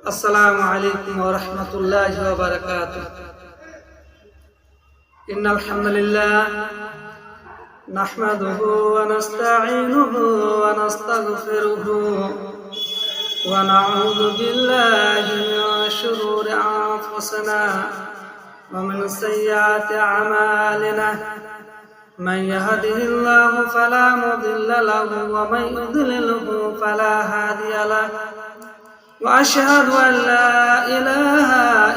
السلام عليكم ورحمة الله وبركاته. إن الحمد لله نحمده ونستعينه ونستغفره ونعوذ بالله من شرور أنفسنا ومن سيئات أعمالنا. من يهده الله فلا مضل له ومن يضلله فلا هادي له. وأشهد أن لا إله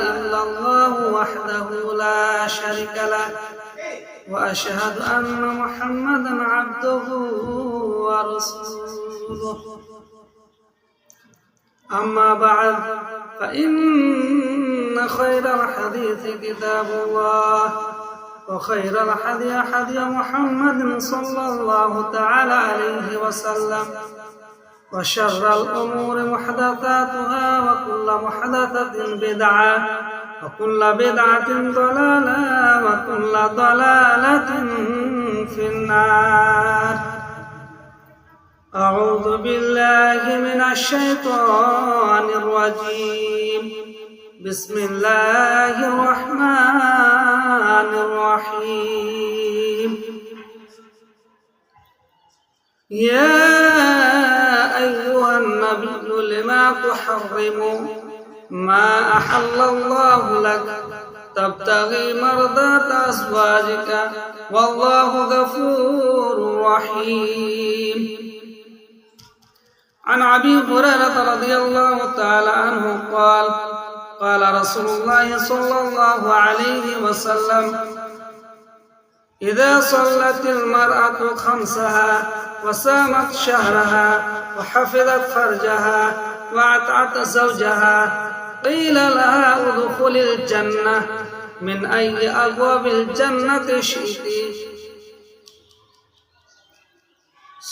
إلا الله وحده لا شريك له وأشهد أن محمدا عبده ورسوله. أما بعد فإن خير الحديث كتاب الله وخير الحديث حديث محمد صلى الله تعالى عليه وسلم وشر الأمور محدثاتها وكل محدثة بدعة وكل بدعة ضلالة وكل ضلالة في النار. أعوذ بالله من الشيطان الرجيم. بسم الله الرحمن الرحيم. يا أيها النبي لما تحرم ما أحل الله لك تبتغي مرضات أزواجك والله غفور رحيم. عن أبي هريرة رضي الله تعالى عنه قال قال رسول الله صلى الله عليه وسلم إذا صلت المرأة خمسها وصامت شهرها وحفظت فرجها وأطاعت زوجها قيل لها ادخل الجنة من أي أبواب الجنة شئت.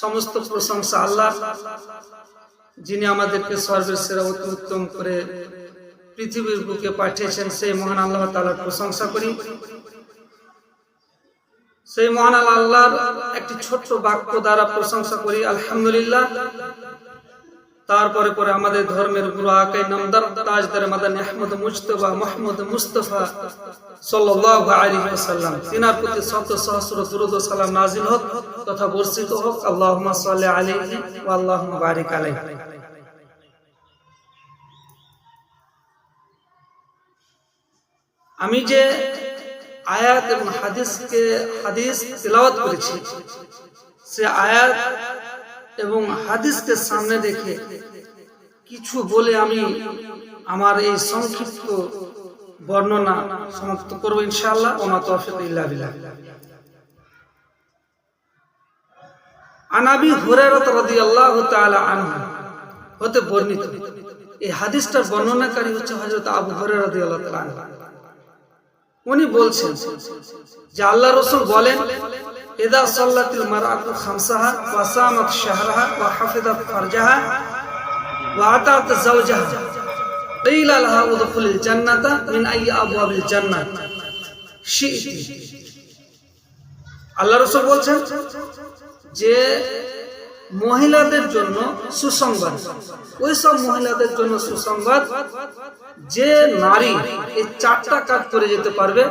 সমস্ত প্রশংসা আল্লাহ, যিনি আমাদেরকে সর্বের সেরা অতি উত্তম করে পৃথিবীর বুকে পাঠিয়েছেন। সেই মহান আল্লাহ তাআলার প্রশংসা করি। সেই মহান আল্লাহর একটি ছোট্ট বাক্য দ্বারা প্রশংসা করি আলহামদুলিল্লাহ। তারপরে পরে আমাদের ধর্মের গুরু আকাই নামদার তাজদার মাদানী আহমদ মুজতবা মুহাম্মদ মুস্তাফা সাল্লাল্লাহু আলাইহি ওয়াসাল্লাম তিনার প্রতি শত সহস্র দুরূদ ও সালাম নাযিল হোক তথা বর্ষিত হোক। আল্লাহুম্মা সাল্লি আলাইহি ওয়া আল্লাহুম্মা বারিক আলাইহি। আমি যে আয়াত এবং হাদিস তেলাওয়াত করেছি, সে আয়াত এবং হাদিসকে সামনে রেখে কিছু বলে আমি আমার এই সংক্ষিপ্ত বর্ণনা সমাপ্ত করব ইনশাআল্লাহ। ওয়া মা তাওফীক ইল্লা বিল্লাহ। আন আবি হুরায়রা রাদিয়াল্লাহু তাআলা আনহু হতে বর্ণিত। এই হাদিসটার বর্ণনাকারী হচ্ছে হযরত আবু হুরায়রা রাদিয়াল্লাহু তাআলা আনহু। উনি বলছেন যে আল্লাহ রাসূল বলেন, ইযা সাল্লাতিল মারআতু খামসাহা ওয়া সামাত শাহরাহা ওয়া হাফিজাত ফারজাহা ওয়া আতাত যাওজাহা কিলা লাহা উদখুলিল জান্নাতা মিন আইয়ি আবওয়াবিল জান্নাত শি'তি। আল্লাহ রাসূল বলছেন যে মহিলাদের জন্য সুসংবাদ, ওই সব মহিলাদের জন্য সুসংবাদ যে নারী এই চারটা কাজ করে যেতে পারবে,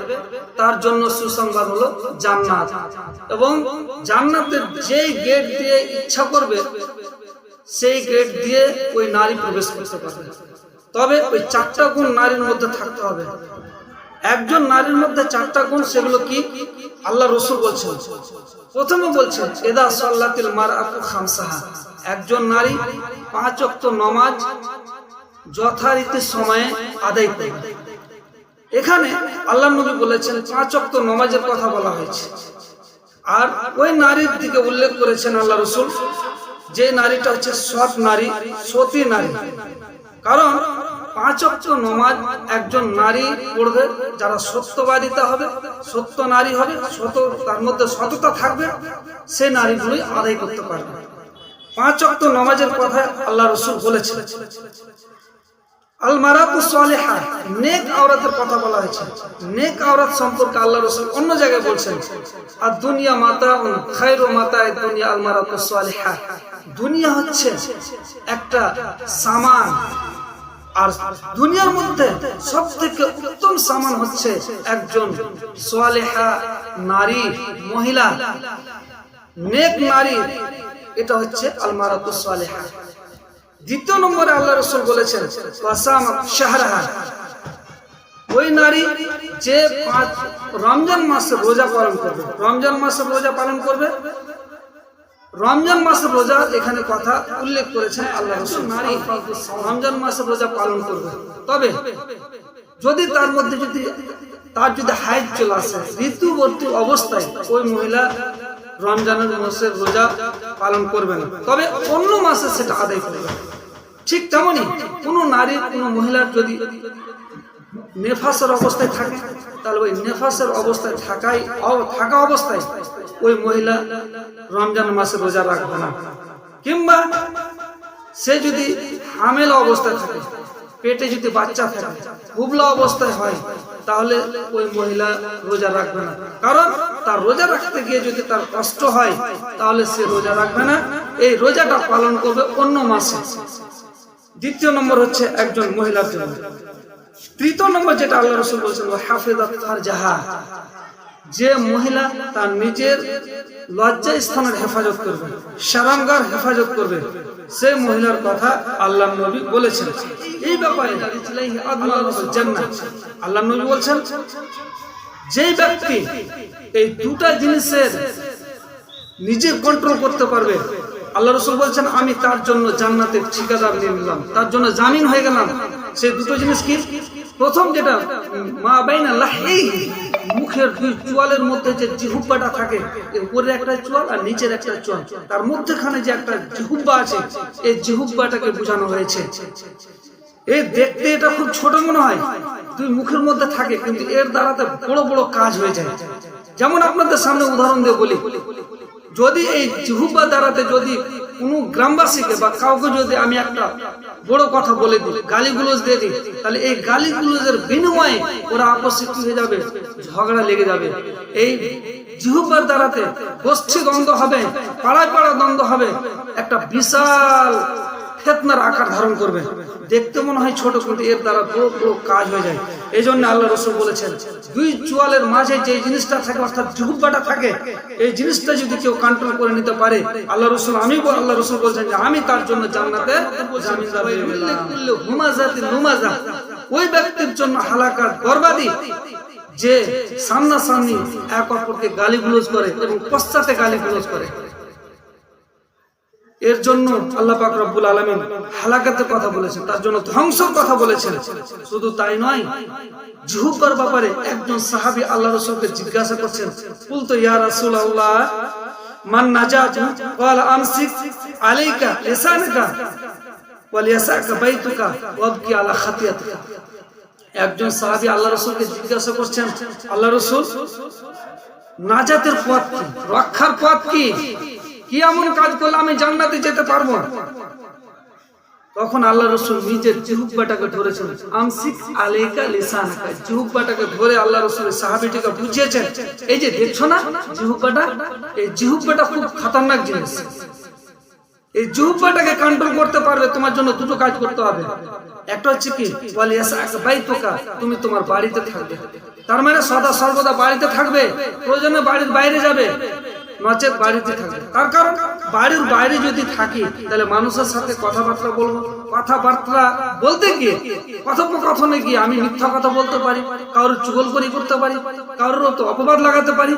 তার জন্য সুসংবাদ হলো জান্নাত। এবং জান্নাতের যেই গেট দিয়ে ইচ্ছা করবে সেই গেট দিয়ে ওই নারী প্রবেশ করতে পারবে। তবে ওই চারটা গুণ নারীর মধ্যে থাকতে হবে। একজন নারীর মধ্যে চারটা গুণ, সেগুলো কি আল্লাহ রাসূল বলছেন। প্রথমে বলছেন ইযা সাল্লাতিল মারআতু খামসাহা, একজন নারী 5 ওয়াক্ত নামাজ যথারীতি সময়ে আদায় করবে। এখানে আল্লাহ নবী বলেছেন 5 ওয়াক্ত নামাজের কথা বলা হয়েছে। আর ওই নারীর দিকে উল্লেখ করেছেন আল্লাহ রাসূল, যে নারীটা হচ্ছে সৎ নারী, সতী নারী। কারণ 5 ওয়াক্ত নামাজ একজন নারী পড়বে যারা সত্যবাদিতা হবে, সত্য নারী হবে, তার মধ্যে সততা থাকবে, সে নারীগুলোই আদায় করতে পারবে। 5 ওয়াক্ত নামাজের কথা আল্লাহ রাসূল বলেছেন। আল মারাতু সালিহা, নেক আওরাতের কথা বলা হয়েছে। নেক আওরাত সম্পর্কে আল্লাহ রাসূল অন্য জায়গায় বলছেন, আর দুনিয়া মাতাউন খায়রু মাতা'আদ দুনিয়া আল মারাতু সালিহা, দুনিয়া হচ্ছে একটা সামান, আর দুনিয়ার মধ্যে সব থেকে উত্তম সামান হচ্ছে একজন সালেহা নারী, মহিলা, নেক নারী, এটা হচ্ছে আল মারাতুস সালেহা। দ্বিতীয় নম্বরে আল্লাহ রাসূল বলেছেন ওয়াসামাত শাহরাহা, ওই নারী যে রমজান মাসে রোজা পালন করবে। রমজান মাসে রোজা পালন করবে, রমজান মাসের রোজা এখানে কথা উল্লেখ করেছেন আল্লাহ রাসূল। নারী রমজান মাসের রোজা পালন করবে, তবে যদি তার মধ্যে তার যদি হাইজ চলে আসে, ঋতুবর্তী অবস্থায়, ওই মহিলা রমজানের মাসের রোজা পালন করবে না, তবে অন্য মাসে সেটা আদায় করবে। ঠিক তেমনই কোনো নারী, কোনো মহিলার যদি নেফাসের অবস্থায় থাকে, তাহলে ওই নেফাসের অবস্থায় থাকা অবস্থায় ওই মহিলা রমজান মাসে রোজা রাখবে না। কিংবা সে যদি হামেলা অবস্থায় থাকে, পেটে যদি বাচ্চা থাকে, হুবলা অবস্থায় হয়, তাহলে ওই মহিলা রোজা রাখবে না। কারণ তার রোজা রাখতে গিয়ে যদি তার কষ্ট হয়, তাহলে সে রোজা রাখবে না, এই রোজাটা পালন করবে অন্য মাসে। দ্বিতীয় নম্বর হচ্ছে একজন মহিলার জন্য। তৃতীয় নম্বর যেটা আল্লাহ রাসূল বলেছেন হাফিজাত ফারজাহা, যে মহিলা তার নিজের লজ্জা স্থানের হেফাজত করবে, শরমগার হেফাজত করবে, সেই মহিলার কথা আল্লাহ নবী বলেছেন। এই ব্যাপারে আল্লাহ নবী বলছেন, যে ব্যক্তি এই দুটা জিনিসের নিজে কন্ট্রোল করতে পারবে, আল্লাহ রাসূল বলছেন আমি তার জন্য জান্নাতের ঠিকাদার নিয়ে নিলাম, তার জন্য জামিন হয়ে গেলাম। সেই দুটো জিনিস কি? প্রথম যেটা মা বাইনা লাহইহি, মুখের দুই চোয়ালের মধ্যে যে জিহ্বাটা থাকে, উপরে একটা চোয়াল আর নিচের একটা চোয়াল, তার মধ্যখানে যে একটা জিহ্বা আছে, এই জিহ্বাটাকে বোঝানো হয়েছে। এই দেখতে এটা খুব ছোট মনে হয়, দুই মুখের মধ্যে থাকে, কিন্তু এর দ্বারাতে বড় বড় কাজ হয়ে যায়। যেমন আপনাদের সামনে উদাহরণ দিয়ে বলি, যদি এই জিহ্বা দ্বারাতে যদি কোনো গ্রামবাসীকে বা কাউকে যদি আমি একটা বড় কথা বলে দিই, গালিগুলোজ দিয়ে দিই, তাহলে এই গালিগুলোজের বিনিময়ে ওরা আপসে কি হয়ে যাবে, ঝগড়া লেগে যাবে। এই জিহ্বার দ্বারাতে গোষ্ঠী দ্বন্দ্ব হবে, পাড়ায় পাড়া দ্বন্দ্ব হবে, একটা বিশাল ফিতনার আকার ধারণ করবে। দেখতে মনে হয় ছোট, কিন্তু এর দ্বারা বড় বড় কাজ হয়ে যায়। এই জন্য আল্লাহ রাসূল বলেছেন, দুই চোয়ালের মাঝে যে জিনিসটা থাকে, অর্থাৎ জিহ্বাটা থাকে, এই জিনিসটা যদি কেউ কন্ট্রোল করে নিতে পারে, আল্লাহ রাসূল বলছেন যে আমি তার জন্য জান্নাতে জামিনদার হয়ে গেলাম। হুমাজাতিল লুমাজা, ওই ব্যক্তির জন্য হালাকাত, বরবাদি, যে সামনাসামনি এক অপরকে গালিগুলোজ করে এবং পশ্চাতে গালিগুলোজ করে। এর জন্য আল্লাহ পাক রব্বুল আলামিন হালাকাতের কথা বলেছেন, তার জন্য ধ্বংসের কথা বলেছেন। শুধু তাই নয়, জিহ্বার ব্যাপারে একজন সাহাবী আল্লাহ রাসূলকে জিজ্ঞাসা করছেন, কুলতু ইয়া রাসূলুল্লাহ মান নাজাতু ক্বালা আমসিক আলাইকা লিসানাকা ওয়া লিয়াসাকা বাইতুকা ওয়াবকি আলা খাতিয়াতিকা। একজন সাহাবী আল্লাহ রাসূলকে জিজ্ঞাসা করছেন, আল্লাহ রাসূল, নাজাতের পথ কি, রক্ষার পথ কি, কি এমন কাজ করলে আমি জান্নাতে যেতে পারবো? তখন আল্লাহ রাসূল নিজের জিহ্বাটাকে ধরেছেন, আমসিক আলাইকা লিসানাকা, জিহ্বাটাকে ধরে আল্লাহ রাসূল সাহাবীটিকে বুঝিয়েছেন, এই যে দেখছো না জিহ্বাটা, এই জিহ্বাটা খুব খতরনাক জিনিস। এই জিহ্বাটাকে কন্ট্রোল করতে পারলে তোমার জন্য দুটো কাজ করতে হবে। একটা হচ্ছে কি, ওয়ালিয়াসাকা বাইতুকা, তুমি তোমার বাড়িতে থাকবে, তার মানে সদা সর্বদা বাড়িতে থাকবে, প্রয়োজনে বাড়ির বাইরে যাবে, নচেত বাড়িতে থাকবে। তার কারণ বাড়ির বাইরে যদি থাকি, তাহলে মানুষের সাথে কথাবার্তা বলবো, কথাবার্তা বলতে গিয়ে, কথোপকথনে গিয়ে আমি মিথ্যা কথা বলতে পারি, কারোর চুগলখড়ি করতে পারি, কারোর তো অপবাদ লাগাতে পারি,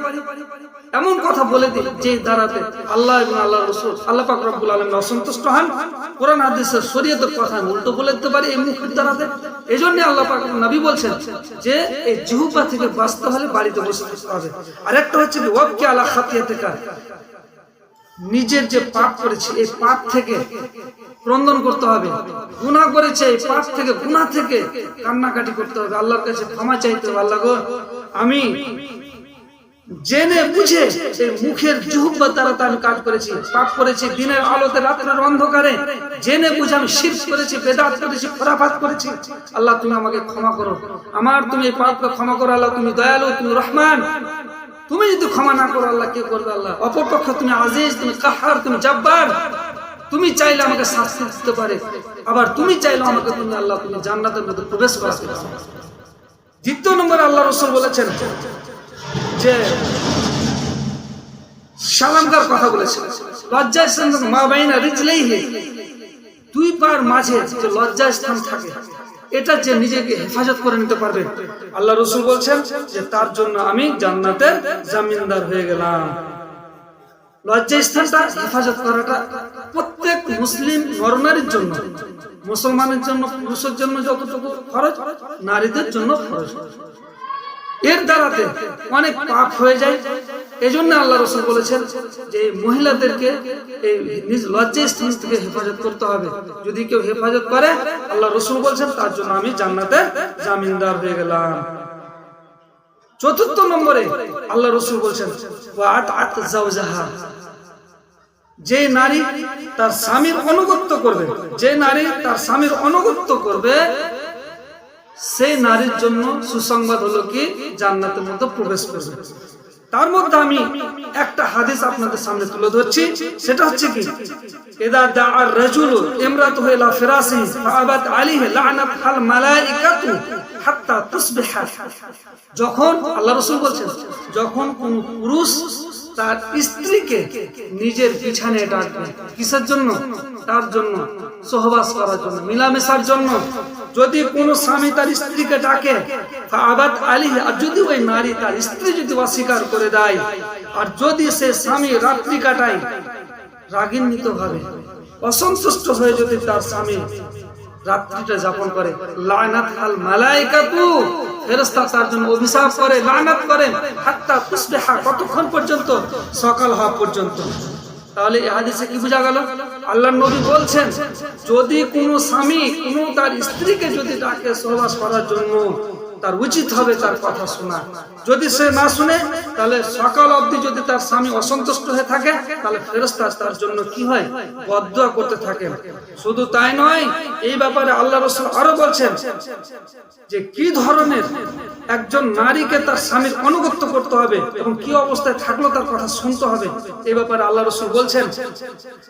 এমন কথা বলে দিই যে দ্বারাতে আল্লাহ এবং আল্লাহ রাসূল, আল্লাহ পাক রব্বুল আলামিন অসন্তুষ্ট হন। কোরআন হাদিসের শরীয়তের কথা উল্টো বলে দিতে পারি এই মুখের দ্বারাতে। এই জন্য আল্লাহ পাক নবী বলছেন যে এই জিহ্বা থেকে বাঁচতে হলে বাড়িতে বসে থাকতে হবে। আরেকটা হচ্ছে কি, ওয়াবকি আলা খাতিয়াতিকা, নিজের যে পাপ করেছে এই পাপ থেকে ক্রন্দন করতে হবে, গুনাহ করেছে এই পাপ থেকে, গুনাহ থেকে কান্নাকাটি করতে হবে, আল্লাহর কাছে ক্ষমা চাইতে হবে। আল্লাহ গো, আমি জেনে বুঝে এই মুখের জিহ্বার দ্বারা আমি কাজ করেছি, পাপ করেছি, দিনের আলোতে রাতের অন্ধকারে জেনে বুঝে আমি শিরক করেছি, বেদাত করেছি, খুরাফাত করেছি। আল্লাহ তুমি আমাকে ক্ষমা করো, তুমি এই পাপকে ক্ষমা করো। আল্লাহ তুমি দয়ালু, তুমি রহমান, তুমি যদি ক্ষমা না করো আল্লাহ কে করবে? আল্লাহ অপরপক্ষে তুমি আজিজ, তুমি কাহার, তুমি জব্বার, তুমি চাইলে আমাকে শাস্তি দিতে পারে, আবার তুমি চাইলে আমাকে তুমি আল্লাহ তুমি জান্নাতের মধ্যে প্রবেশ করাতে পারো। দ্বিতীয় নম্বরে আল্লাহ রাসূল বলেছেন যে সালামকার কথা বলেছেন, লজ্জাস্থান মা বাইনা রিজলাইহি, দুই পার মাঝে যে লজ্জাস্থান থাকে এটা যে নিজেকে হেফাজত করে নিতে পারবে, আল্লাহ রাসূল বলছেন যে তার জন্য আমি জান্নাতের জামিনদার হয়ে গেলাম। লজ্জাস্থানটা হেফাজত করাটা প্রত্যেক মুসলিম নরনারীর জন্য, মুসলমানের জন্য পুরুষের জন্য যতটুকু ফরজ, নারীদের জন্য ফরজ। এর দ্বারাতে অনেক পাপ হয়ে যায়। এই জন্য আল্লাহ রাসূল বলেছেন যে মহিলাদেরকে এই নিজ লজ্জাস্থান থেকে হেফাজত করতে হবে। যদি কেউ হেফাজত করে, আল্লাহ রাসূল বলেছেন তার জন্য আমি জান্নাতের জামিনদার হয়ে গেলাম। চতুর্থ নম্বরে আল্লাহ রাসূল বলেছেন ওয়া আতআত যাওজাহা, যে নারী তার স্বামীর আনুগত্য করবে, যে নারী তার স্বামীর আনুগত্য করবে, সেই নারীর জন্য সুসংবাদ হলো কি জান্নাতের মধ্যে প্রবেশ করবে। তার মধ্যে আমি একটা হাদিস আপনাদের সামনে তুলে ধরছি, সেটা হচ্ছে কি ইদা দাআর রাজুলু ইমরাতুহু ইলা ফিরাসিহি ফাআবাত আলাইহি লা'নাতাল মালাইকাতু হাত্তা তুসবিহা। যখন আল্লাহ রাসূল বলেন, যখন কোন পুরুষ তার স্ত্রীকে নিজের বিছানায় ডাকবে, কিসের জন্য? তার জন্য, সহবাস করার জন্য, মিলামেশার জন্য। যদি কোন স্বামী তার স্ত্রীকে ডাকে ফাআবাত আলাইহি, আর যদি ওই নারী তার স্ত্রী যদি অস্বীকার করে দেয়, আর যদি সে স্বামী রাত্রি কাটায় রাগান্বিত ভাবে, অসন্তুষ্ট হয়ে যদি তার স্বামী রাত্রিটা যাপন করে, লানাতাল মালাইকাতু, ফেরেশতা তার জন্য অভিশাপ করে, লানাত করে, হাত্তা তুসবিহা, কতক্ষণ পর্যন্ত? সকাল হওয়া পর্যন্ত। তাহলে এই হাদিসে কি বোঝা গেল? আল্লাহর নবী বলছেন যদি কোনো স্বামী কোনো তার স্ত্রীকে যদি ডাকে সহবাস করার জন্য, তার উচিত হবে তার কথা শোনা। যদি সে না শুনে, তাহলে সকাল অবধি যদি তার স্বামী অসন্তুষ্ট হয়ে থাকে, তাহলে ফেরেশতা তার জন্য কি হয়? বদদুয়া করতে থাকে। শুধু তাই নয়, এই ব্যাপারে আল্লাহ রাসূল আরো বলছেন যে কি ধরনের একজন নারীকে তার স্বামীর আনুগত্য করতে হবে এবং কি অবস্থায় থাকলো তার কথা শুনতে হবে। এই ব্যাপারে আল্লাহ রাসূল বলছেন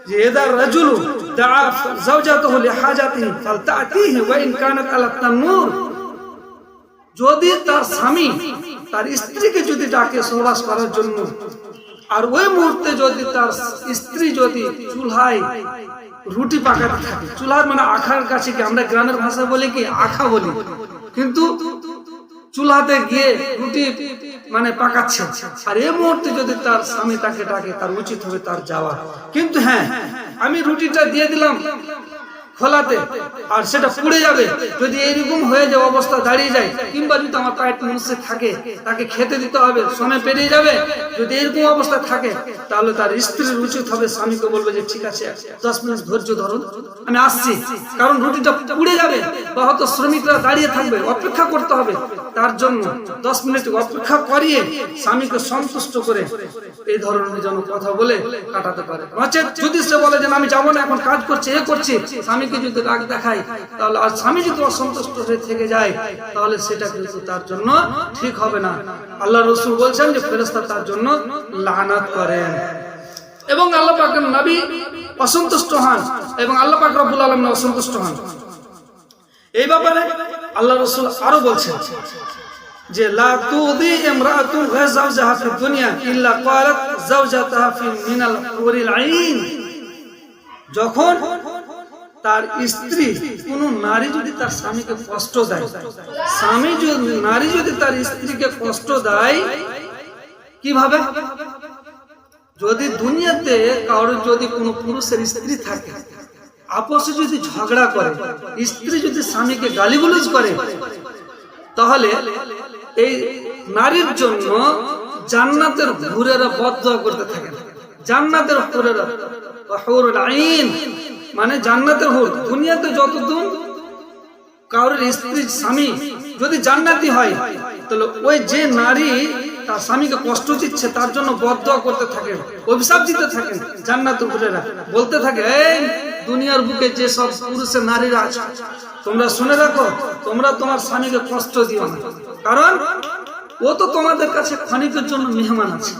যে ইদা রাজুলু দাআ যাওজাতাহু লিহাজাতিহি ফালতাতিহি ওয়া ইন কানাত আলা তান্নুর, যদি তার স্বামী তার স্ত্রীকে যদি ডাকে সহবাস করার জন্য, আর ওই মুহূর্তে যদি তার স্ত্রী যদি চুলায় রুটি পাকাতে থাকে, চুলার মানে আখার কাছে, কি আমরা গ্রামের ভাষা বলি কি আখা বলি, কিন্তু চুলাতে গিয়ে রুটি মানে পাকাচ্ছে, আর এই মুহূর্তে যদি তার স্বামী তাকে ডাকে, তার উচিত হবে তার যাওয়া। কিন্তু হ্যাঁ, আমি রুটিটা দিয়ে দিলাম খোলাতে আর সেটা পুড়ে যাবে, যদি এইরকম হয়ে যায়, অবস্থা দাঁড়িয়ে যায়, কিংবা যদি আমার পায়ের মনুষ্য থাকে, তাকে খেতে দিতে হবে, সময় পেরিয়ে যাবে, যদি এরকম অবস্থা থাকে, তাহলে তার স্ত্রীর উচিত হবে স্বামীকে বলবে যে ঠিক আছে 10 মিনিট ধৈর্য ধরুন, আমি আসছি, কারণ রুটিটা পুড়ে যাবে, বা হয়তো শ্রমিকরা দাঁড়িয়ে থাকবে, অপেক্ষা করতে হবে, তার জন্য 10 মিনিট অপেক্ষা করিয়ে স্বামীকে সন্তুষ্ট করে এই ধরনের যেন কথা বলে কাটাতে পারে। যদি সে বলে যে আমি যাবো না, এখন কাজ করছি, এ করছি, স্বামীকে যদি রাগ দেখায়, তাহলে আর স্বামী যদি অসন্তুষ্ট হয়ে থেকে যায়, তাহলে সেটা কিন্তু তার জন্য ঠিক হবে না। আল্লাহ রাসূল বলছেন যে ফেরেশতা তার জন্য লানাত করেন এবং আল্লাহ পাকের নবী অসন্তুষ্ট হন এবং আল্লাহ পাক রব্বুল আলামিন অসন্তুষ্ট হন। এই ব্যাপারে আল্লাহ রাসূল আরো বলছেন যে লা তুদি ইমরাতুন যাওজাহা ফি দুনিয়া ইল্লা ক্বালাত যাওজাতাহা ফি মিনাল হুরিল আইন, যখন তার স্ত্রী, কোন নারী যদি তার স্বামীকে কষ্ট দেয়, স্বামী যদি নারী যদি তার স্ত্রীকে কষ্ট দেয়, কিভাবে? যদি দুনিয়াতে কারোর যদি কোনো পুরুষের স্ত্রী থাকে, আপসে যদি ঝগড়া করে, স্ত্রী যদি স্বামীকে গালিগালাজ করে, তাহলে এই নারীর জন্য জান্নাতের হুরেরা বদদুয়া করতে থাকে। জান্নাতের হুরেরা, হুরুল আইন মানে জান্নাতের হুর, দুনিয়াতে যতদিন কারোর স্ত্রী স্বামী যদি জান্নাতি হয়, তাহলে ওই যে নারী তার স্বামীকে কষ্ট দিচ্ছে তার জন্য বদদুয়া করতে থাকে, অভিশাপ দিতে থাকে। জান্নাতের হুরেরা বলতে থাকে, এই দুনিয়ার বুকে যে সব পুরুষের নারীরা আছে, তোমরা শুনে রাখো, তোমরা তোমার স্বামীকে কষ্ট দিও না, কারণ ও তো তোমাদের কাছে ক্ষণিকের জন্য মেহমান আছে।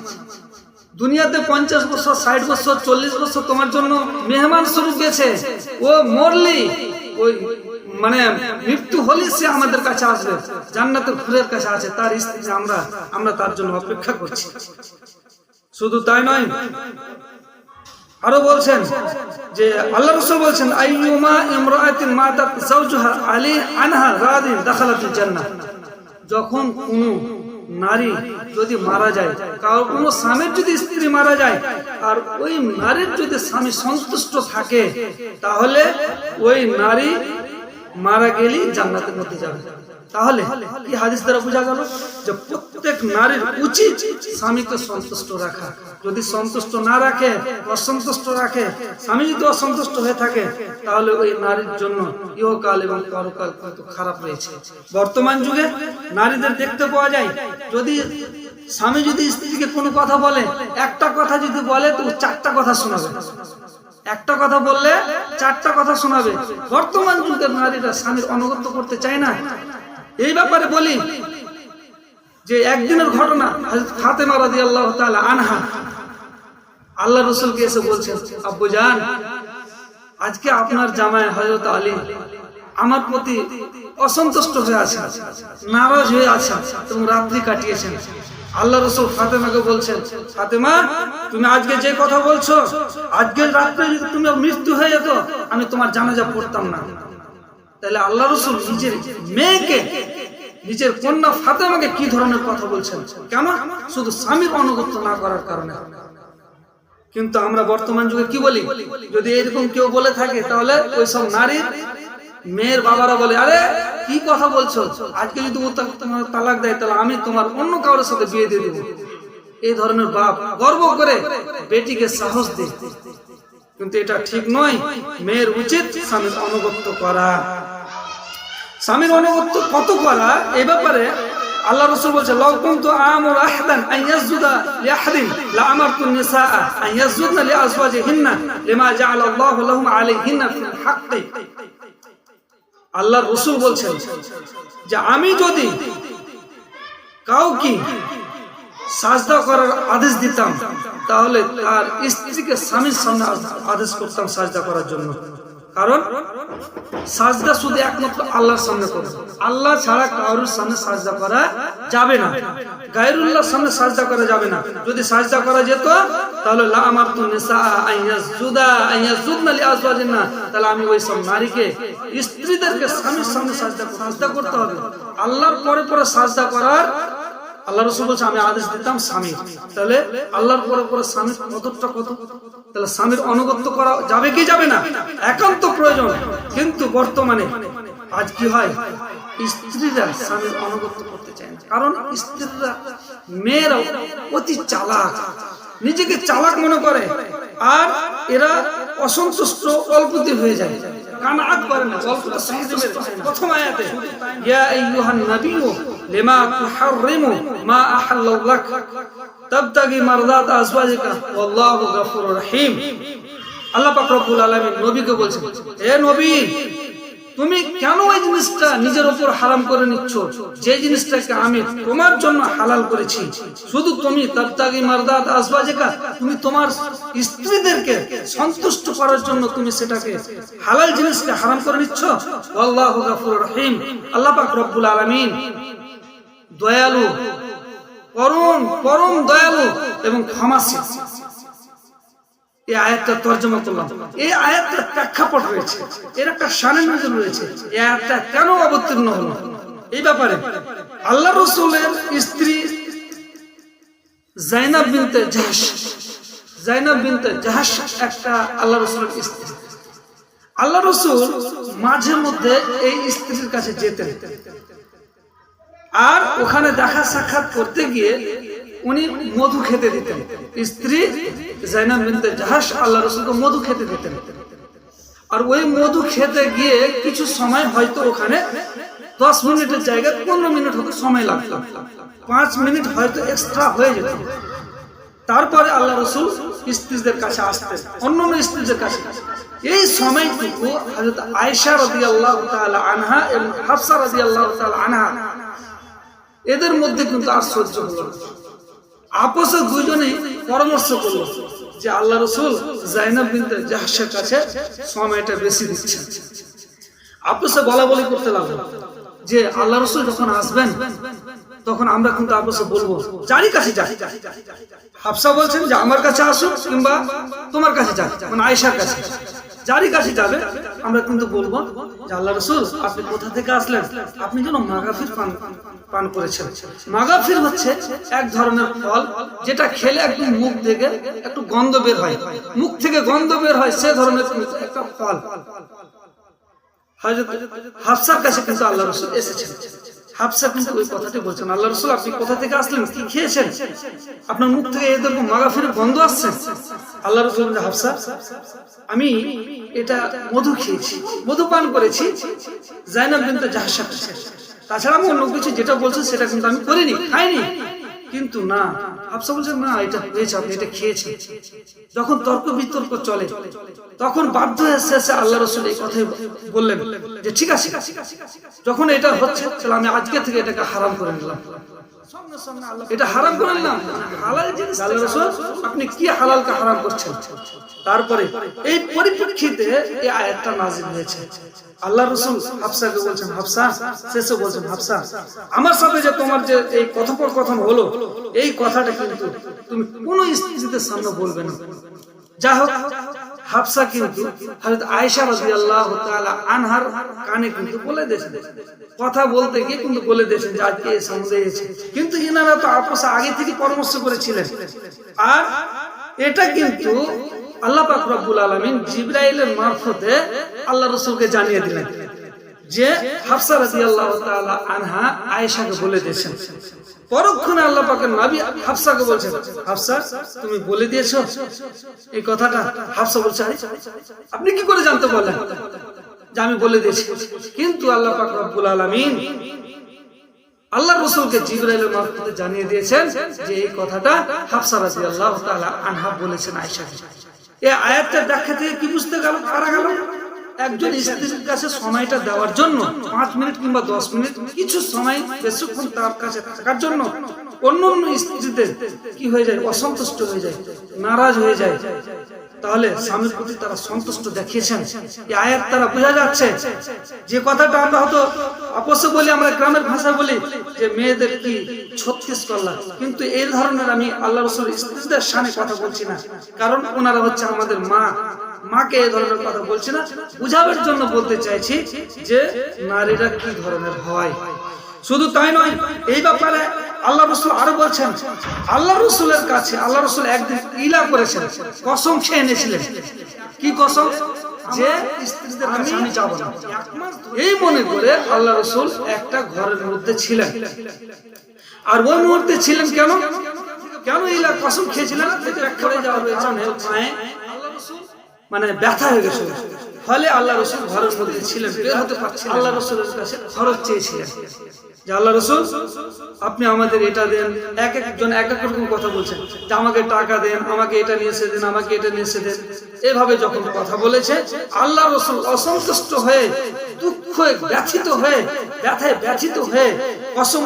দুনিয়াতে 50 বছর 60 বছর 40 বছর তোমার জন্য মেহমান স্বরূপ গেছে, ও মরলি ওই মানে মৃত্যু হলে সে আমাদের কাছে আসবে, জান্নাতের ফুলের কাছে আছে, তার স্ত্রী আমরা তার জন্য অপেক্ষা করছি। শুধু তাই নয়, আরো বলছেন যে আল্লাহ রাসূল বলছেন আইয়ুমা ইমরাআতিন মাতাত যাওজুহা আলী আনহা রাদিন দাখালাতুল জান্নাহ। যখন কোন নারী যদি মারা যায়, কারো কোনো স্বামীর যদি স্ত্রী মারা যায় আর ওই নারীর যদি স্বামী সন্তুষ্ট থাকে, তাহলে ওই নারী মারা গেলেই জান্নাতের মধ্যে যাবে। তাহলে কি হাদিস দ্বারা বোঝা গেল যে প্রত্যেক নারীর উচিত স্বামীকে সন্তুষ্ট রাখা। যদি সন্তুষ্ট না রাখে, অসন্তুষ্ট রাখে, স্বামী যদি অসন্তুষ্ট হয়ে থাকে, তাহলে ওই নারীর জন্য ইহকাল এবং পরকাল কিন্তু খারাপ রয়েছে। বর্তমান যুগে নারীদের দেখতে পাওয়া যায়, যদি স্বামী যদি স্ত্রীকে কোনো কথা বলে, একটা কথা যদি বলে তো 4টা কথা শোনাবে, একটা কথা বললে 4টা কথা শোনাবে। বর্তমান যুগের নারীরা স্বামীর অনুগত করতে চায় না। এই ব্যাপারে বলি যে একদিনের ঘটনা, হযরত ফাতেমা রাদিয়াল্লাহু তাআলা আনহা আল্লাহ রাসূলকে এসে বলছেন, আব্বুজান, আজকে আপনার জামাই হযরত আলী আমার প্রতি অসন্তুষ্ট হয়ে আছে, নারাজ হয়ে আছে এবং রাত্রি কাটিয়েছেন। আল্লাহ রাসূল ফাতেমাকে বলছেন, ফাতেমা, তুমি আজকে যে কথা বলছো, আজকে রাত্রে যদি তুমি মৃত্যু হয়ে যেত, আমি তোমার জানাজা পড়তাম না। তাহলে আল্লাহ রাসূল নিজের মেয়েকে, নিজের কন্যা ফাতেমাকে কি ধরনের কথা বলছেন? কেন? শুধু স্বামীর অনুগত না করার কারণে। কিন্তু আমরা বর্তমান যুগে কি বলি, যদি এরকম কেউ বলে থাকে, তাহলে ওই সব নারী মেয়ের বাবারা বলে, আরে কি কথা বলছো, আজকে যদি তোমার তালাক দেয়, তাহলে আমি তোমার অন্য কারোর সাথে বিয়ে দিয়ে দেবো। এই ধরনের বাপ গর্ব করে বেটিকে সাহস দেয়, কিন্তু এটা ঠিক নয়। মেয়ের উচিত স্বামীর অনুগত করা। স্বামীর অনুগত কত করা, এই ব্যাপারে আল্লাহ রাসূল বলেছে, লাউ কুনতু আমুরু আহাদান আন ইয়াসজুদা লিআহাদিন লা আমারতু নিসাআ আন ইয়াসজুদনা লিআজওয়াজিহিন্না লিমা জাআলা আল্লাহু লাহুম আলাইহিন্না ফিল হাক্কি। আল্লাহ রাসূল বলছেন যে আমি যদি কাউকে সাজদা করার আদেশ দিতাম, তাহলে তার স্ত্রীকে স্বামীর সামনে আদেশ করতাম সাজদা করার জন্য। কারণ সাজদা শুধু একমাত্র আল্লাহর সামনে করবে, আল্লাহ ছাড়া কারোর সামনে সাজদা করা যাবে না, গায়রুল্লাহর সামনে সাজদা করা যাবে না। যদি সাজদা করা যেত, তাহলে লা আমারতু নিসা আন ইয়াসজুদনা লিআজওয়াজিহিন্না, তাহলে আমি ওই সব নারীকে, স্ত্রীদেরকে স্বামীর সামনে সাজদা করতে হবে। আল্লাহর পরে পরে সাজদা করার আল্লাহ রাসূল বলছে আমি আদেশ দিতাম স্বামী। তাহলে আল্লাহর পরে পরে স্বামীর কতটা কত, তাহলে স্বামীর অনুগত করা যাবে কি যাবে না, একান্ত প্রয়োজন। কিন্তু বর্তমানে আজ কি হয়, স্ত্রীরা স্বামীর অনুগত করতে চায় না। কারণ স্ত্রীরা, মেয়েরা অতি চালাক, নিজেকে চালাক মনে করে, আর এরা অসন্তুষ্ট অল্পতে হয়ে যায়, কানাআত করে না। গল্পটা সহিদের প্রথম আয়াতে, ইয়া আইয়ুহান নাবিয়্যু লিমা তুহাররিমু মা আহাল্লাহু লাক তাবতাগি মারদাত আজওয়াজিকা ওয়াল্লাহু গফুরুর রহিম। আল্লাহ পাক রব্বুল আলামিন নবীকে বলছেন, হে নবী, তুমি কেন ওই জিনিসটা নিজের উপর হারাম করে নিচ্ছ, যে জিনিসটাকে আমি তোমার জন্য হালাল করেছি? শুধু তুমি তাবতাগি মারদাত আজওয়াজিকা, তুমি তোমার স্ত্রীদেরকে সন্তুষ্ট করার জন্য তুমি সেটাকে, হালাল জিনিসকে হারাম করে নিচ্ছ। আল্লাহু গফুরুর রহিম। আল্লাহ পাক রব্বুল আলামিন দয়ালু, পরম দয়ালু এবং ক্ষমাশীল। এই আয়াতটা তরজমা করলাম। এই আয়াতটার প্রেক্ষাপট রয়েছে, এর একটা শানে নজর রয়েছে। এই আয়াতটা কেন অবতীর্ণ হলো, এই ব্যাপারে আল্লাহ রাসূলের স্ত্রী যায়েনব বিনতে জাহশ একটা আল্লাহ রাসূলের স্ত্রী। আল্লাহ রাসূল মাঝে মধ্যে এই স্ত্রীর কাছে যেতেন, আর ওখানে দেখা সাক্ষাৎ করতে গিয়ে উনি মধু খেতে দিতেন। স্ত্রী যায়েনব বিনতে জাহশ আল্লাহ রাসূলকে মধু খেতে দিতেন, আর ওই মধু খেতে গিয়ে কিছু সময়, হয়তো ওখানে 10 মিনিটের জায়গায় 15 মিনিট হয়তো সময় লাগতো, 5 মিনিট হয়তো এক্সট্রা হয়ে যেত। তারপরে আল্লাহ রাসূল স্ত্রীদের কাছে আসতেন, অন্যান্য স্ত্রীদের কাছে। এই সময়টুকু হযরত আয়েশা রাদিয়াল্লাহু তাআলা আনহা এবং হাফসা রাদিয়াল্লাহু তাআলা আনহা, এদের মধ্যে কিন্তু আর সহ্য হলো না। আপসে দুইজনেই পরামর্শ করলো যে আল্লাহ রাসূল যায়েনব বিনতে জাহশের কাছে সময়টা বেশি দিচ্ছেন। আপসে বলাবলি করতে লাগলো যে আল্লাহ রাসূল যখন আসবেন তখন আমরা কিন্তু আপসে বলবো যারই কাছে যাই। হাফসা বলছেন যে আমার কাছে আসুক কিংবা তোমার কাছে যাক, মানে আয়েশার কাছে, যারই কাছে যাবে আমরা কিন্তু বলবো যে আল্লাহ রাসূল আপনি কোথা থেকে আসলেন, আপনি যেন মাগাফির পান করেছেন। মাগাফির হচ্ছে এক ধরনের ফল যেটা খেলে একদম মুখ থেকে একটু গন্ধ বের হয়, মুখ থেকে গন্ধ বের হয়, সে ধরনের একটা ফল। হযরত হাফসার কাছে কিন্তু আল্লাহ রাসূল এসেছেন। হাফসা কিন্তু ওই কথাটি বলছেন, আল্লাহ রাসূল আপনি কোথা থেকে আসলেন, কি খেয়েছেন, আপনার মুখ থেকে এরকম মাগাফিরের গন্ধ আসছে। আল্লাহ রাসূল বলেন, হাফসা আমি এটা মধু খেয়েছি, মধু পান করেছি যায়েনব বিনতে জাহশের কাছে, তাছাড়া আমি অন্য কিছু যেটা বলছেন সেটা কিন্তু আমি করিনি, খাইনি। কিন্তু না, হাফসা বলছেন না এটা হয়েছে, আপনি এটা খেয়েছেন। যখন তর্ক বিতর্ক চলে তখন বাধ্য হয়ে শেষে আল্লাহ রাসূল এই কথাই বললেন যে ঠিক আছে, যখন এটা হচ্ছে তাহলে আমি আজকে থেকে এটাকে হারাম করে নিলাম, এটা হারাম করে নিলাম, হালাল জিনিস। আল্লাহ রাসূল আপনি কি হালালকে হারাম করছেন? তারপরে এই পরিপ্রেক্ষিতে এই আয়াতটা নাযিল হয়েছে। আল্লাহ রাসূল হাফসাকে বলছেন, হাফসা শেষে বলছেন, হাফসা আমার সাথে যে তোমার যে এই কথোপকথন হলো এই কথাটা কিন্তু তুমি কোনো স্ত্রীদের সামনে বলবে না। যা হোক, হাফসা কিন্তু হযরত আয়েশা রাদিয়াল্লাহু তাআলা আনহার কানে কিন্তু বলে দিয়েছেন, কথা বলতে গিয়ে কিন্তু বলে দিয়েছেন যে আজকে এই সম্বন্ধে এসেছে। কিন্তু ইনারা তো আপসে আগে থেকে পরামর্শ করেছিলেন, আর এটা কিন্তু আল্লাহ পাক রব্বুল আলামিন জিবরাইলের মারফতে আল্লাহ রাসূলকে জানিয়ে দিলেন যে হাফসা রাদিয়াল্লাহু তাআলা আনহা আয়েশাকে বলে দিয়েছেন। পরক্ষণে আল্লাহ পাকের নবী হাফসাকে বলছেন, হাফসা তুমি বলে দিয়েছো এই কথাটা? হাফসা বলছে, আপনি কি করে জানতে পারলেন যে আমি বলে দিয়েছি? কিন্তু আল্লাহ পাক রব্বুল আলামিন আল্লাহ রাসূলকে জিবরাইলের মারফতে জানিয়ে দিয়েছেন যে এই কথাটা হাফসা রাদিয়াল্লাহু তাআলা আনহা বলেছেন আয়েশাকে। এই আয়াতটা ব্যাখ্যা থেকে কি বুঝতে গেল, পারা গেল একজন স্ত্রীর কাছে সময়টা দেওয়ার জন্য 5 মিনিট কিংবা 10 মিনিট কিছু সময় বেশিক্ষণ তার কাছে থাকার জন্য অন্য অন্য স্ত্রীদের কি হয়ে যায়, অসন্তুষ্ট হয়ে যায়, নারাজ হয়ে যায়। তাহলে স্বামীর প্রতি তারা সন্তুষ্ট দেখিয়েছেন। এই আয়াত তারা বোঝা যাচ্ছে যে কথাটা আমরা হয়তো আপসে বলি, আমরা গ্রামের ভাষায় বলি যে মেয়েদের কি 36 কল্লা, কিন্তু এই ধরনের আমি আল্লাহ রাসূল স্ত্রীদের শানে কথা বলছি না, কারণ ওনারা হচ্ছে আমাদের মা, মাকে এই ধরনের কথা বলছি না, বুঝাবার জন্য বলতে চাইছি যে নারীরা কি ধরনের হয়। শুধু তাই নয়, এই ব্যাপারে আল্লাহ রাসূল আরো বলছেন, আল্লাহ রাসূলের কাছে আল্লাহ রাসূল একদিন ইলা করেছেন, কসম খেয়ে নিয়েছিলেন। কি কসম? যে স্ত্রীদের কাছে আমি যাব না। এই মনে করে আল্লাহ রাসূল একটা ঘরের মধ্যে ছিলেন। আর ওই মুহূর্তে ছিলেন কেন, কেন ইলা কসম খেয়েছিলেন এটা ব্যাখ্যা করে যাওয়া হয়েছে। পায়ে আল্লাহ রাসূল মানে ব্যথা হয়ে গেছে, ফলে আল্লাহ রাসূল ঘরের মধ্যে ছিলেন, বের হতে পারছিলেন। আল্লাহ রাসূলের কাছে খরচ চেয়েছিলেন যে আল্লাহ রাসূল আপনি আমাদের এটা দেন। এক একজন এক এক রকম কথা বলছেন যে আমাকে টাকা দেন, আমাকে এটা নিয়ে এসে দেন, আমাকে এটা নিয়ে এসে দেন। এভাবে যখন কথা বলেছে আল্লাহ রাসূল অসন্তুষ্ট হয়ে, দুঃখে ব্যথিত হয়ে, ব্যথায় ব্যথিত হয়ে কসম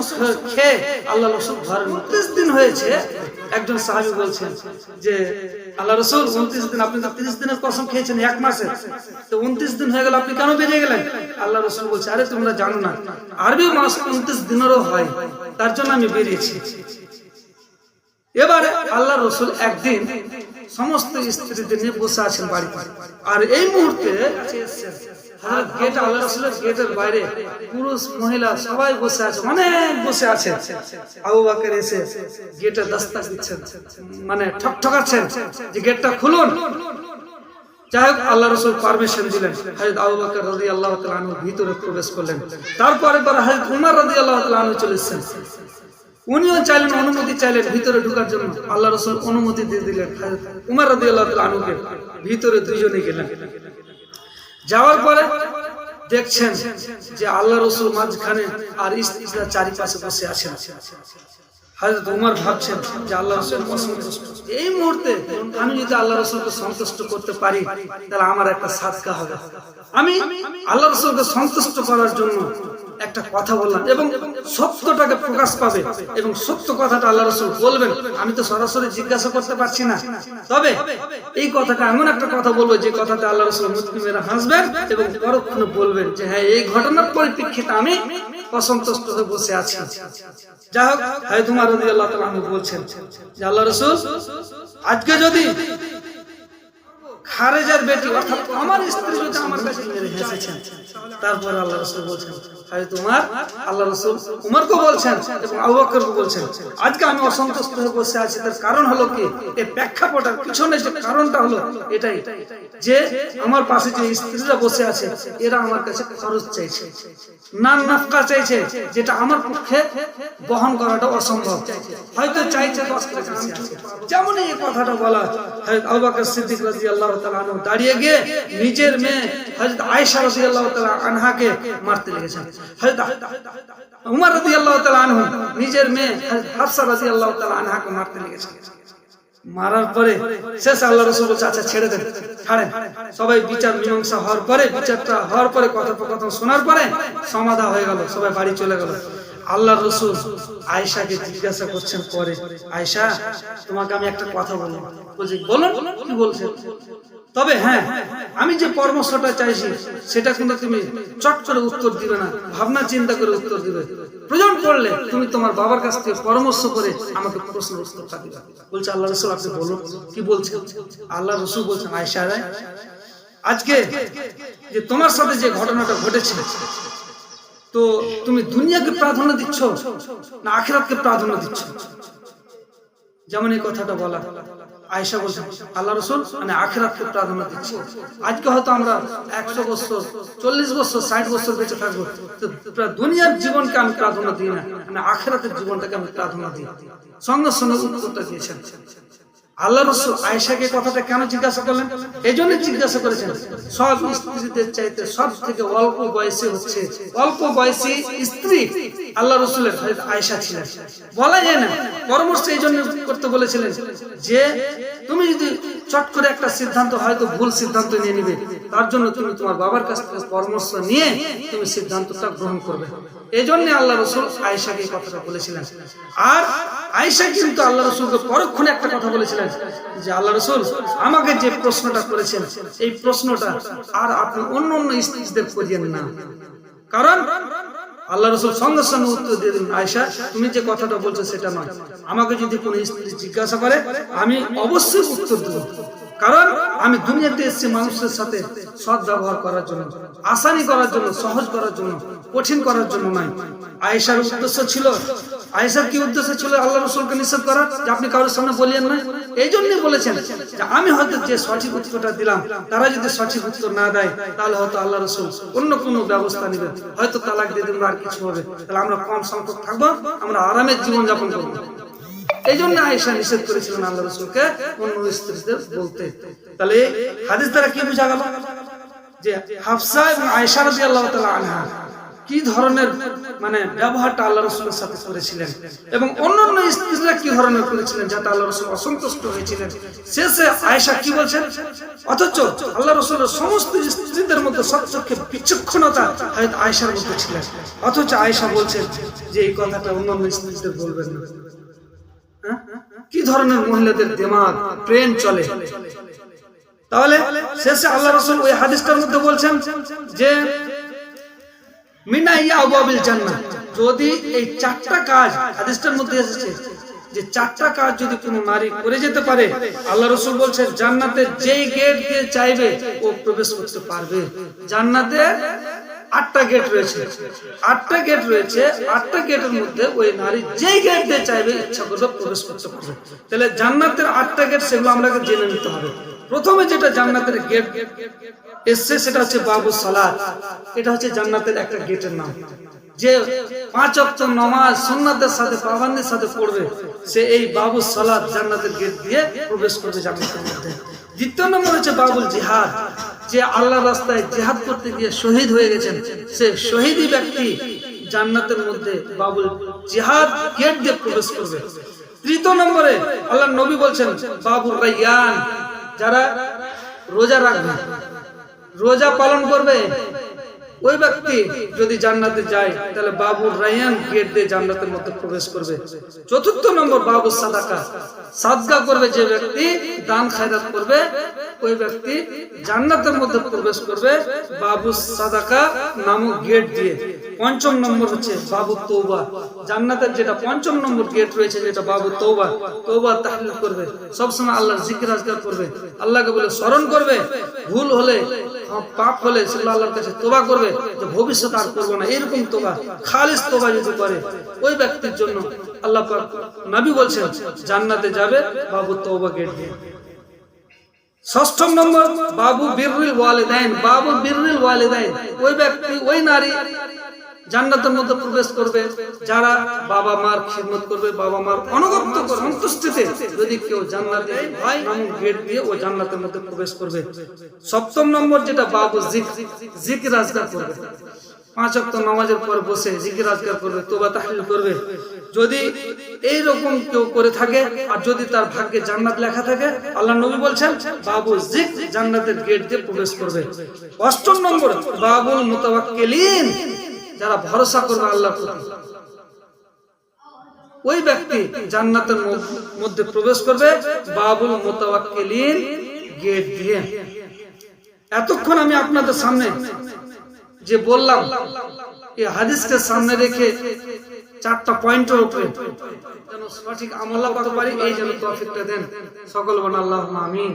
খেয়ে আল্লাহ রাসূল ঘরের 29 দিন হয়েছে। একজন সাহাবী বলছেন যে আল্লাহ রাসূল 29 দিন, আপনি তো 30 দিনের কসম খেয়েছেন এক মাসে, তো 29 দিন হয়ে গেল, আপনি কেন বেরিয়ে গেলেন? আল্লাহ রাসূল বলছে, আরে তোমরা জানো না আরবি মাস 29 দিনেরও হয়, তার জন্য আমি বেরিয়েছি। এবারে আল্লাহ রাসূল একদিন সমস্ত স্ত্রীদের নিয়ে বসে আছেন বাড়িতে, আর এই মুহূর্তে গেট, আল্লাহ রাসূলের গেটের বাইরে পুরুষ মহিলা সবাই বসে আছে, অনেক বসে আছে। আবু বকর এসে গেটে দস্তক দিচ্ছেন, মানে ঠকঠকাচ্ছেন যে গেটটা খুলুন। যাই হোক, আল্লাহ রাসূল পারমিশন দিলেন, হযরত আবু বকর রাদিয়াল্লাহু তাআলা আনহু ভিতরে প্রবেশ করলেন। তারপরে হযরত উমর রাদিয়াল্লাহু তাআলা আনহু চলে এসেছেন, উনিও চাইলেন, অনুমতি চাইলেন ভিতরে ঢোকার জন্য। আল্লাহ রাসূল অনুমতি দিয়ে দিলেন হযরত উমর রাদিয়াল্লাহু তাআলা আনহুকে, ভিতরে দুইজনে গেলেন। যাওয়ার পরে দেখছেন যে আল্লাহ রাসূল মাঝখানে আর স্ত্রীরা চারিপাশে বসে আছেন। হযরত উমর ভাবছেন যে আল্লাহ রাসূল অসন্তুষ্ট, এই মুহূর্তে আমি যদি আল্লাহ রাসূলকে সন্তুষ্ট করতে পারি তাহলে আমার একটা সাদকা হবে। আমি আল্লাহ রাসূলকে সন্তুষ্ট করার জন্য একটা কথা বললাম এবং সত্যটাকে প্রকাশ পাবে এবং সত্য কথাটা আল্লাহ রাসূল বলবেন। আমি তো সরাসরি জিজ্ঞাসা করতে পারছি না, তবে এই কথাটা এমন একটা কথা বলবো যে কথাটা আল্লাহ রাসূল মুসলিমেরা হাসবেন এবং পরক্ষণে বলবেন যে হ্যাঁ, এই ঘটনার পরিপ্রেক্ষিতে আমি অসন্তুষ্ট হয়ে বসে আছি। যাই হোক, হযরত উমর রাদিয়াল্লাহু তাআলা আনহু বলছেন যে আল্লাহ রাসূল, আজকে যদি খারেজার বেটি অর্থাৎ আমার স্ত্রী যদি আমার কাছে মেরে হেসেছেন, তারপর আল্লাহ রাসূল বলছেন, হযরত উমর, আল্লাহ রাসূল উমরকে বলছেন এবং আবু বকরকে বলছেন, আজকে আমি অসন্তুষ্ট হয়ে বসে আছি, তার কারণ হলো কি, এই প্রেক্ষাপটের পিছনে যে কারণটা হলো এটাই যে আমার পাশে যে স্ত্রীরা বসে আছে এরা আমার কাছে খরচ চাইছে, নাফকা চাইছে, যেটা আমার পক্ষে বহন করাটা অসম্ভব। হয়তো চাইছে 10 টাকা, যেমন এই কথাটা বলা, হযরত আবু বকর সিদ্দিক রাদিয়াল্লাহু তাআলা আনহু দাঁড়িয়ে গিয়ে নিজের মেয়ে হযরত আয়েশা রাদিয়াল্লাহু তাআলা আনহাকে মারতে লেগেছেন। হযরত উমর রাদিয়াল্লাহু তাআলা আনহু নিজের মেয়ে হযরত হাফসা রাদিয়াল্লাহু তাআলা আনহাকে মারতে লেগেছেন। মারার পরে শেষে আল্লাহ রাসূল বলছে, আচ্ছা ছেড়ে দেন, ছাড়েন। সবাই বিচার মীমাংসা হওয়ার পরে, বিচারটা হওয়ার পরে, কথোপকথন শোনার পরে সমাধা হয়ে গেল, সবাই বাড়ি চলে গেল। আল্লাহ রাসূল আয়েশাকে জিজ্ঞাসা করছেন পরে, আয়েশা, তোমাকে আমি একটা কথা বলবো। বলছি, বলুন, কি বলছেন? তবে হ্যাঁ, আমি যে পরামর্শটা চাইছি সেটা কিন্তু তুমি চট করে উত্তর দিবে না, ভাবনা চিন্তা করে উত্তর দিবে। প্রয়োজন পড়লে তুমি তোমার বাবার কাছ থেকে পরামর্শ করে আমাকে প্রশ্ন উত্তরটা দিবে। বলছে, আল্লাহ রাসূল, আপনি বলুন, কি বলছেন? আল্লাহ রাসূল বলছেন, আয়েশা রে, আজকে যে তোমার সাথে যে ঘটনাটা ঘটেছে, তো তুমি দুনিয়াকে প্রাধান্য দিচ্ছ না আখিরাতকে প্রাধান্য দিচ্ছ? যেমন এই কথাটা বলা, আয়েশা বলছেন, আল্লাহ রাসূল, মানে আখিরাতকে প্রাধান্য দিচ্ছি। আজকে হয়তো আমরা 100 বছর, 40 বছর, 60 বছর বেঁচে থাকবো, তো দুনিয়ার জীবনকে আমি প্রাধান্য দিই না, মানে আখিরাতের জীবনটাকে আমি প্রাধান্য দিই। সঙ্গে সঙ্গে উত্তরটা দিয়েছেন। আল্লাহ রাসূল আয়েশাকে কথাটা কেন জিজ্ঞাসা করলেন? এই জন্য জিজ্ঞাসা করেছেন, সব স্ত্রীদের চাইতে সব থেকে অল্প বয়সী হচ্ছে, অল্প বয়সী স্ত্রী আল্লাহ রাসূলের হযরত আয়েশা ছিলেন। বলা যায় না, পরামর্শ এই জন্য করতে বলেছিলেন যে তুমি যদি চট করে একটা সিদ্ধান্ত, হয়তো ভুল সিদ্ধান্ত নিয়ে নিবে, তার জন্য তুমি তোমার বাবার কাছ থেকে পরামর্শ নিয়ে তুমি সিদ্ধান্তটা গ্রহণ করবে। এই জন্য আল্লাহ রাসূল আয়েশাকে এই কথাটা বলেছিলেন। আর আয়েশা কিন্তু আল্লাহ রাসূলকে পরক্ষণে একটা কথা বলেছিলেন যে, আল্লাহ রাসূল, আমাকে যে প্রশ্নটা করেছেন এই প্রশ্নটা আর আপনি অন্য অন্য স্ত্রীদের করিয়েন না। কারণ আল্লাহ রাসূল সঙ্গে সঙ্গে উত্তর দিয়ে দিলেন, আয়েশা, তুমি যে কথাটা বলছো সেটা নয়। আমাকে যদি কোনো স্ত্রী জিজ্ঞাসা করে আমি অবশ্যই উত্তর দেব, কারণ আমি দুনিয়াতে এসেছি মানুষের সাথে সৎ ব্যবহার করার জন্য, আসানি করার জন্য, সহজ করার জন্য, কঠিন করার জন্য নয়। আয়েশার উদ্দেশ্য ছিল, আয়েশার কি উদ্দেশ্য ছিল? আল্লাহ রাসূলকে নিষেধ করা, যে আপনি কারোর সামনে বলিয়েন না। এই জন্যই বলেছেন যে আমি হয়তো যে সঠিক উত্তরটা দিলাম, তারা যদি সঠিক উত্তর না দেয়, তাহলে হয়তো আল্লাহ রাসূল অন্য কোনো ব্যবস্থা নেবেন, হয়তো তালাক দিয়ে দেবেন, আর কিছু হবে, তাহলে আমরা কম সংখ্যক থাকবো, আমরা আরামের জীবন যাপন করবো। এই জন্য আয়েশা নিষেধ করেছিলেন আল্লাহ রাসূলকে অন্য স্ত্রীদের বলতে। তাহলে হাদিস দ্বারা কি বোঝা গেল? যে হাফসা এবং আয়েশা রাদিয়াল্লাহু তাআলা আনহা কি ধরনের মানে ব্যবহারটা আল্লাহ রাসূলের সাথে করেছিলেন এবং অন্যান্য স্ত্রীরা কি ধরনের করেছিলেন, যাতে আল্লাহ রাসূল অসন্তুষ্ট হয়েছিলেন। শেষে আয়েশা কি বলছেন? অথচ আল্লাহ রাসূলের সমস্ত স্ত্রীদের মধ্যে সবচেয়ে বিচক্ষণতা হযরত আয়েশার মধ্যে ছিলেন, অথচ আয়েশা বলছেন যে এই কথাটা অন্যান্য স্ত্রীদের বলবেন না। কি ধরনের মহিলাদের দিমাগ, ব্রেন চলে। তাহলে শেষে আল্লাহ রাসূল ওই হাদিসটার মধ্যে বলছেন যে মিনা ইয়া আবওয়াবিল জান্নাহ, যদি এই 4টা কাজ হাদিসটার মধ্যে এসেছে যে 4টা কাজ যদি কোনো নারী করে যেতে পারে, আল্লাহ রাসূল বলছেন জান্নাতে যেই গেট দিয়ে চাইবে ও প্রবেশ করতে পারবে। জান্নাতে 8টা গেট রয়েছে, 8টা গেট রয়েছে, 8টা গেটের মধ্যে ওই নারী যেই গেট দিয়ে চাইবে ইচ্ছা করবে প্রবেশ করতে পারবে। তাহলে জান্নাতের 8টা গেট, সেগুলো আমাকে জেনে নিতে হবে। প্রথমে যেটা জান্নাতের গেট এসছে সেটা হচ্ছে বাবুস সালাত। এটা হচ্ছে জান্নাতের একটা গেটের নাম। যে 5 ওয়াক্ত নামাজ সুন্নাতের সাথে পাবন্দির সাথে পড়বে, সে এই বাবুস সালাত জান্নাতের গেট দিয়ে প্রবেশ করবে জান্নাতের মধ্যে। দ্বিতীয় নম্বর হচ্ছে বাবুল জিহাদ, যে আল্লাহর রাস্তায় জিহাদ করতে গিয়ে শহীদ হয়ে গেছেন, সে শহীদী ব্যক্তি জান্নাতের মধ্যে বাবুল জিহাদ গেট দিয়ে প্রবেশ করবে। তৃতীয় নম্বরে আল্লাহর নবী বলছেন বাবুর রায়্যান, যারা রোজা রাখবে, রোজা পালন করবে, ওই ব্যক্তি যদি জান্নাতে যায় তাহলে বাবুর রায়্যান গেট দিয়ে জান্নাতের মধ্যে প্রবেশ করবে। চতুর্থ নম্বর বাবু সাদাকা, সাদকা করবে যে ব্যক্তি, দান খায়রাত করবে, ওই ব্যক্তি জান্নাতের মধ্যে প্রবেশ করবে বাবু সাদাকা নামক গেট দিয়ে। পঞ্চম নম্বর হচ্ছে বাবু তওবা, জান্নাতের যেটা পঞ্চম নম্বর গেট রয়েছে যেটা বাবু তওবা, তওবা তাহলিল করবে, সবসময় আল্লাহর জিকির আজকার করবে, আল্লাহকে বলে স্মরণ করবে, ভুল হলে পাপ হলে সেগুলো আল্লাহর কাছে তওবা করবে যে ভবিষ্যতে আর করবো না, এরকম তওবা, খালিস তওবা যদি করে ওই ব্যক্তির জন্য আল্লাহ পাক নবী বলছেন জান্নাতে যাবে বাবু তওবা গেট দিয়ে। ষষ্ঠ নম্বর বাবু বিররিল ওয়ালিদাইন, বাবু বিররিল ওয়ালিদাইন, ওই ব্যক্তি ওই নারী জান্নাতের মধ্যে প্রবেশ করবে যারা বাবা মার খিদমত করবে, বাবা মার অনুগত্য করে সন্তুষ্টিতে যদি কেউ জান্নাতে হয় নামক গেট দিয়ে ও জান্নাতের মধ্যে প্রবেশ করবে। সপ্তম নম্বর যেটা বাবু জিকির আজকার করবে, 5 ওয়াক্ত নামাজের পর বসে জিকির আজকার করবে, তওবা তাহলিল করবে। যদি এই রকম কেউ করে থাকে আর যদি তার ভাগ্যে জান্নাত লেখা থাকে, আল্লাহ নবী বলছেন বাবু জিকির জান্নাতের গেট দিয়ে প্রবেশ করবে। অষ্টম নম্বর বাবুল মুতাওয়াক্কিলিন, যারা ভরসা করবে আল্লাহর প্রতি, ওই ব্যক্তি জান্নাতের মধ্যে প্রবেশ করবে বাবুল মুতাওয়াক্কিলিন গেট দিয়ে। এতক্ষণ আমি আপনাদের সামনে যে বললাম এই হাদিসকে সামনে রেখে 4টা পয়েন্টের উপরে যেন সঠিক আমল করতে পারি, এই যেন তৌফিকটা দেন। সকল বলেন আল্লাহুম্মা আমিন।